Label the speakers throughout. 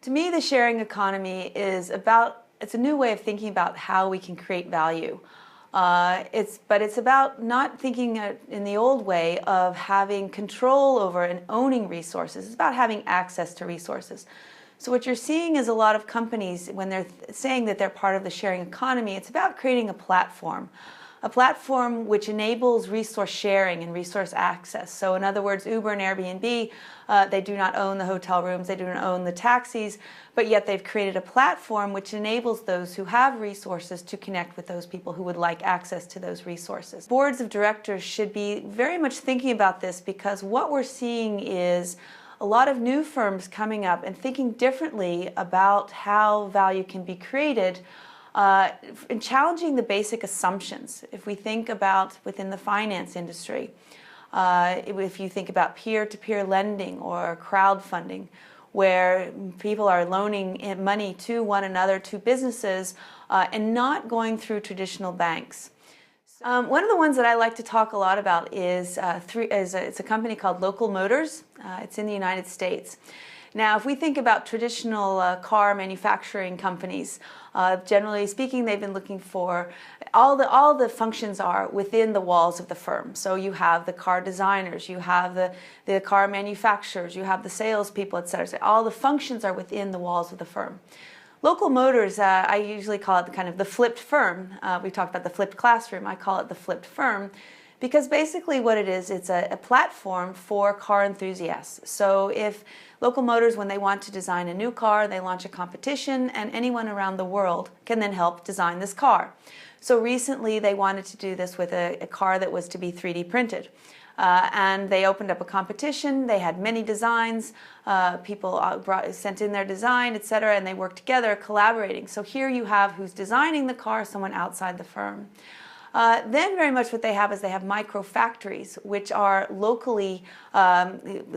Speaker 1: To me, the sharing economy it's a new way of thinking about how we can create value. But it's about not thinking in the old way of having control over and owning resources. It's about having access to resources. So what you're seeing is a lot of companies, when they're saying that they're part of the sharing economy, it's about creating a platform which enables resource sharing and resource access. So in other words, Uber and Airbnb, they do not own the hotel rooms, they do not own the taxis, but yet they've created a platform which enables those who have resources to connect with those people who would like access to those resources. Boards of directors should be very much thinking about this, because what we're seeing is a lot of new firms coming up and thinking differently about how value can be created, and challenging the basic assumptions. If we think about within the finance industry, if you think about peer-to-peer lending or crowdfunding, where people are loaning money to one another, to businesses, and not going through traditional banks. One of the ones that I like to talk a lot about is it's a company called Local Motors. It's in the United States. Now, if we think about traditional car manufacturing companies, generally speaking, they've been looking for all the functions are within the walls of the firm. So you have the car designers, you have the car manufacturers, you have the salespeople, etc. So all the functions are within the walls of the firm. Local Motors, I usually call it kind of the flipped firm. We talked about the flipped classroom. I call it the flipped firm, because basically what it is, it's a platform for car enthusiasts. So if Local Motors, when they want to design a new car, they launch a competition, and anyone around the world can then help design this car. So recently they wanted to do this with a car that was to be 3D printed. And they opened up a competition. They had many designs. People sent in their design, etc., and they worked together, collaborating. So here you have who's designing the car, someone outside the firm. Then very much what they have is they have micro factories, which are locally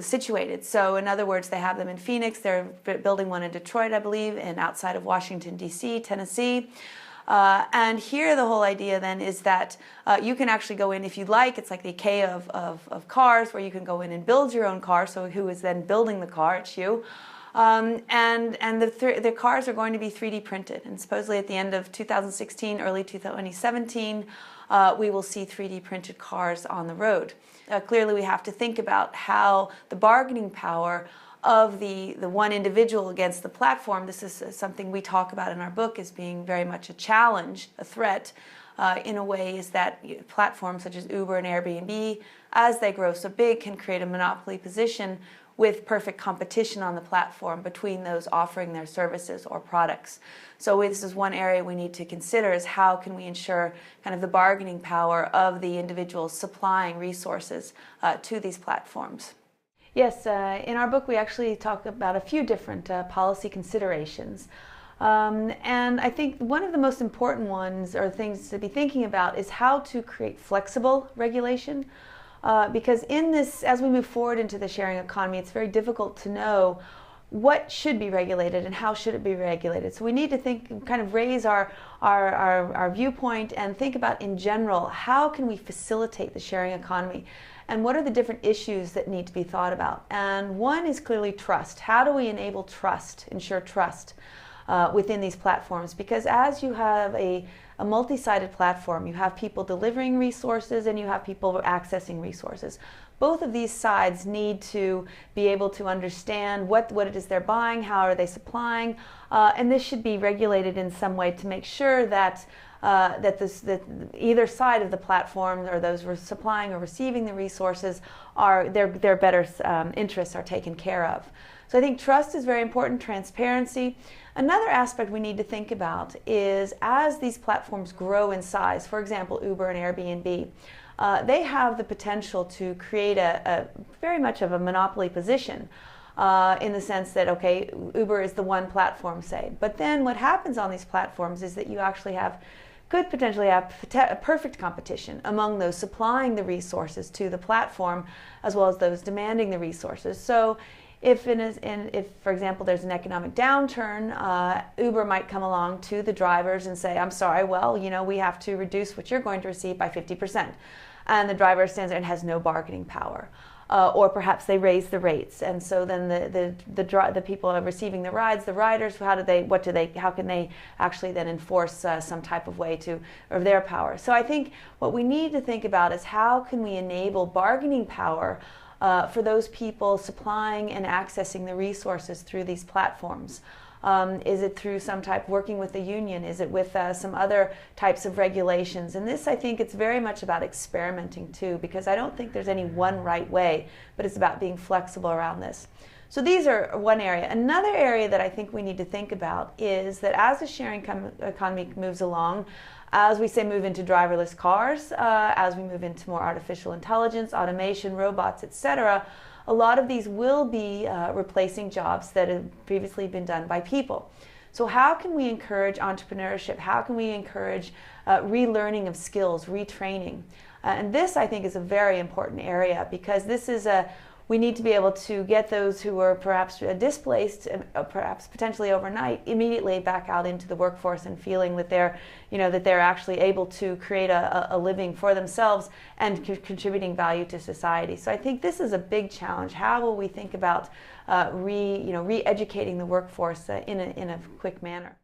Speaker 1: situated. So in other words, they have them in Phoenix. They're building one in Detroit, I believe, and outside of Washington, D.C., Tennessee. And here the whole idea then is that you can actually go in if you like. It's like the IKEA of cars, where you can go in and build your own car. So who is then building the car? It's you. And the cars are going to be 3D printed. And supposedly at the end of 2016, early 2017, we will see 3D printed cars on the road. Clearly we have to think about how the bargaining power of the one individual against the platform. This is something we talk about in our book as being very much a challenge, a threat, in a way, is that platforms such as Uber and Airbnb, as they grow so big, can create a monopoly position with perfect competition on the platform between those offering their services or products. So this is one area we need to consider, is how can we ensure kind of the bargaining power of the individuals supplying resources to these platforms. Yes, in our book we actually talk about a few different policy considerations. And I think one of the most important ones, or things to be thinking about, is how to create flexible regulation. Because in this, as we move forward into the sharing economy, it's very difficult to know what should be regulated and how should it be regulated. So we need to think, kind of raise our viewpoint and think about, in general, how can we facilitate the sharing economy? And what are the different issues that need to be thought about? And one is clearly trust. How do we enable trust, ensure trust within these platforms? Because as you have a multi-sided platform, you have people delivering resources and you have people accessing resources. Both of these sides need to be able to understand what it is they're buying, how are they supplying, and this should be regulated in some way to make sure that that either side of the platform, or those supplying or receiving the resources, their better interests are taken care of. So I think trust is very important, transparency. Another aspect we need to think about is, as these platforms grow in size, for example, Uber and Airbnb, they have the potential to create a very much of a monopoly position. In the sense that, okay, Uber is the one platform, say. But then what happens on these platforms is that you actually could potentially have perfect competition among those supplying the resources to the platform, as well as those demanding the resources. So if, for example, there's an economic downturn, Uber might come along to the drivers and say, I'm sorry, well, we have to reduce what you're going to receive by 50%. And the driver stands there and has no bargaining power. or perhaps they raise the rates, and so then the people are receiving the rides, the riders, how can they actually then enforce some type of way of their power? So I think what we need to think about is how can we enable bargaining power for those people supplying and accessing the resources through these platforms. Is it through some type working with the union? Is it with some other types of regulations? And this, I think, it's very much about experimenting too, because I don't think there's any one right way, but it's about being flexible around this. So these are one area. Another area that I think we need to think about is that as the sharing economy moves along, as we say, move into driverless cars, as we move into more artificial intelligence, automation, robots, etc., a lot of these will be replacing jobs that have previously been done by people. So how can we encourage entrepreneurship? How can we encourage relearning of skills, retraining? And this, I think, is a very important area, because this is we need to be able to get those who are perhaps displaced, perhaps potentially overnight, immediately back out into the workforce and feeling that they're actually able to create a living for themselves and contributing value to society. So I think this is a big challenge. How will we think about re-educating the workforce in a quick manner?